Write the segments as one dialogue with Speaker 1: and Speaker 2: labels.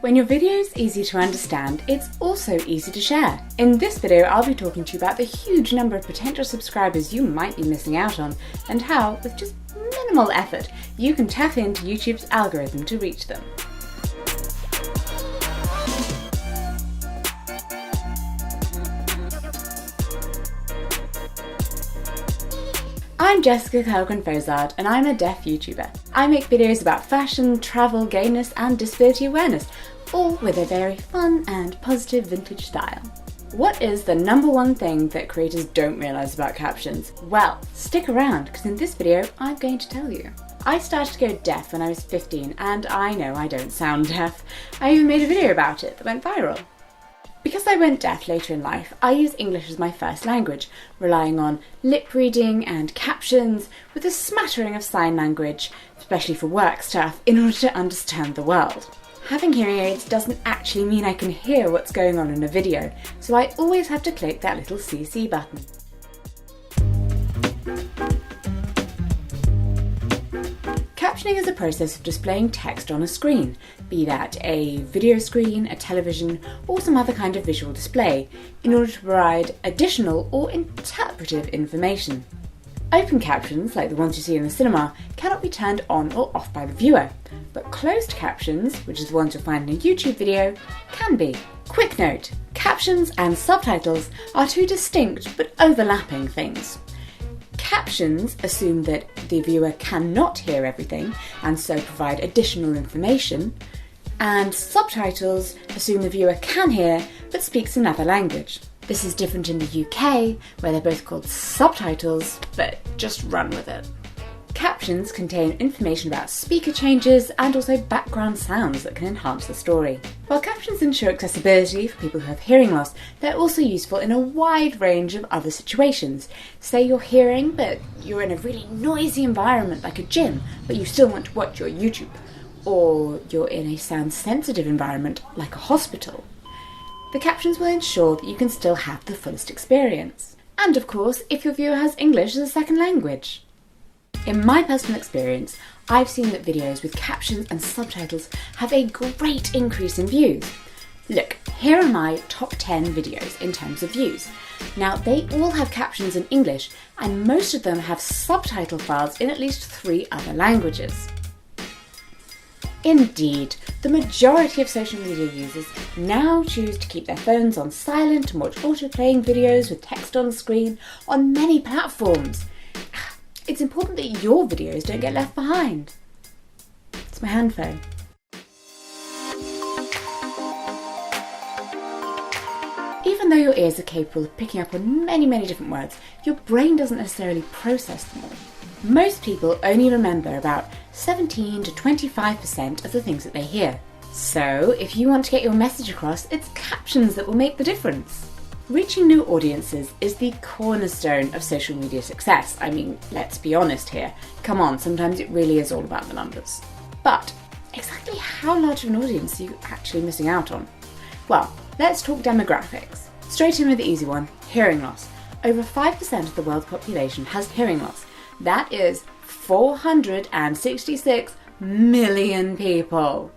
Speaker 1: When your video is easy to understand, it's also easy to share. In this video, I'll be talking to you about the huge number of potential subscribers you might be missing out on, and how, with just minimal effort, you can tap into YouTube's algorithm to reach them. I'm Jessica Kellgren Fozard, and I'm a deaf YouTuber. I make videos about fashion, travel, gayness, and disability awareness, all with a very fun and positive vintage style. What is the number one thing that creators don't realise about captions? Well, stick around, because in this video, I'm going to tell you. I started to go deaf when I was 15, and I know I don't sound deaf. I even made a video about it that went viral. Because I went deaf later in life, I use English as my first language, relying on lip reading and captions with a smattering of sign language, especially for work stuff, in order to understand the world. Having hearing aids doesn't actually mean I can hear what's going on in a video, so I always have to click that little CC button. Captioning is a process of displaying text on a screen, be that a video screen, a television, or some other kind of visual display, in order to provide additional or interpretive information. Open captions, like the ones you see in the cinema, cannot be turned on or off by the viewer, but closed captions, which is the ones you'll find in a YouTube video, can be. Quick note, captions and subtitles are two distinct but overlapping things. Captions assume that the viewer cannot hear everything and so provide additional information, and subtitles assume the viewer can hear but speaks another language. This is different in the UK, where they're both called subtitles, but just run with it. Captions contain information about speaker changes and also background sounds that can enhance the story. While captions ensure accessibility for people who have hearing loss, they're also useful in a wide range of other situations. Say you're hearing, but you're in a really noisy environment like a gym, but you still want to watch your YouTube. Or you're in a sound-sensitive environment like a hospital. The captions will ensure that you can still have the fullest experience. And of course, if your viewer has English as a second language. In my personal experience, I've seen that videos with captions and subtitles have a great increase in views. Look, here are my top 10 videos in terms of views. Now, they all have captions in English, and most of them have subtitle files in at least 3 other languages. Indeed, the majority of social media users now choose to keep their phones on silent and watch auto-playing videos with text on the screen on many platforms. It's important that your videos don't get left behind. It's my hand phone. Even though your ears are capable of picking up on many different words, your brain doesn't necessarily process them all. Most people only remember about 17 to 25% of the things that they hear. So, if you want to get your message across, it's captions that will make the difference. Reaching new audiences is the cornerstone of social media success. I mean, let's be honest here. Come on, sometimes it really is all about the numbers. But exactly how large of an audience are you actually missing out on? Well, let's talk demographics. Straight in with the easy one, hearing loss. Over 5% of the world's population has hearing loss. That is 466 million people.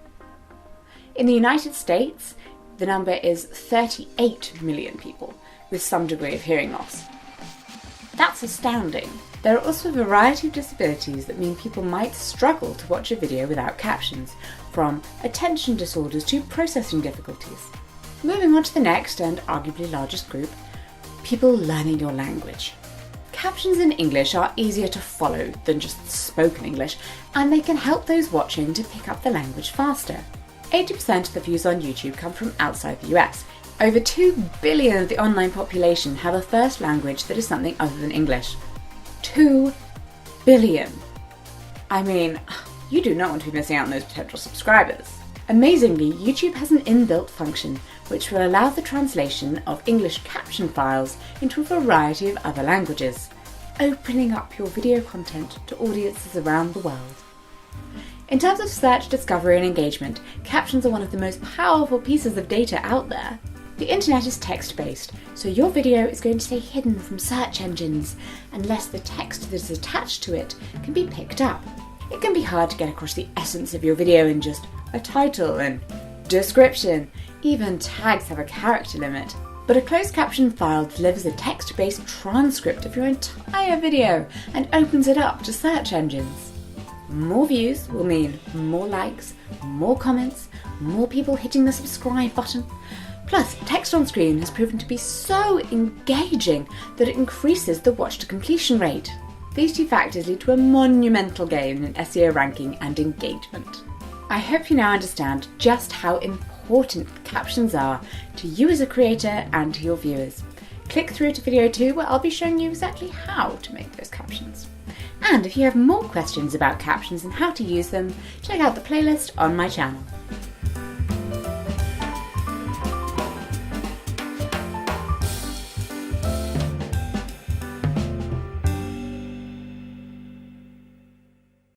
Speaker 1: In the United States, the number is 38 million people with some degree of hearing loss. That's astounding. There are also a variety of disabilities that mean people might struggle to watch a video without captions, from attention disorders to processing difficulties. Moving on to the next and arguably largest group, people learning your language. Captions in English are easier to follow than just spoken English, and they can help those watching to pick up the language faster. 80% of the views on YouTube come from outside the US. Over 2 billion of the online population have a first language that is something other than English. 2 billion! I mean, you do not want to be missing out on those potential subscribers. Amazingly, YouTube has an inbuilt function which will allow the translation of English caption files into a variety of other languages, opening up your video content to audiences around the world. In terms of search, discovery and engagement, captions are one of the most powerful pieces of data out there. The internet is text-based, so your video is going to stay hidden from search engines unless the text that is attached to it can be picked up. It can be hard to get across the essence of your video in just a title and description. Even tags have a character limit. But a closed caption file delivers a text-based transcript of your entire video and opens it up to search engines. More views will mean more likes, more comments, more people hitting the subscribe button. Plus, text on screen has proven to be so engaging that it increases the watch to completion rate. These two factors lead to a monumental gain in SEO ranking and engagement. I hope you now understand just how important captions are to you as a creator and to your viewers. Click through to video 2 where I'll be showing you exactly how to make those captions. And if you have more questions about captions and how to use them, check out the playlist on my channel.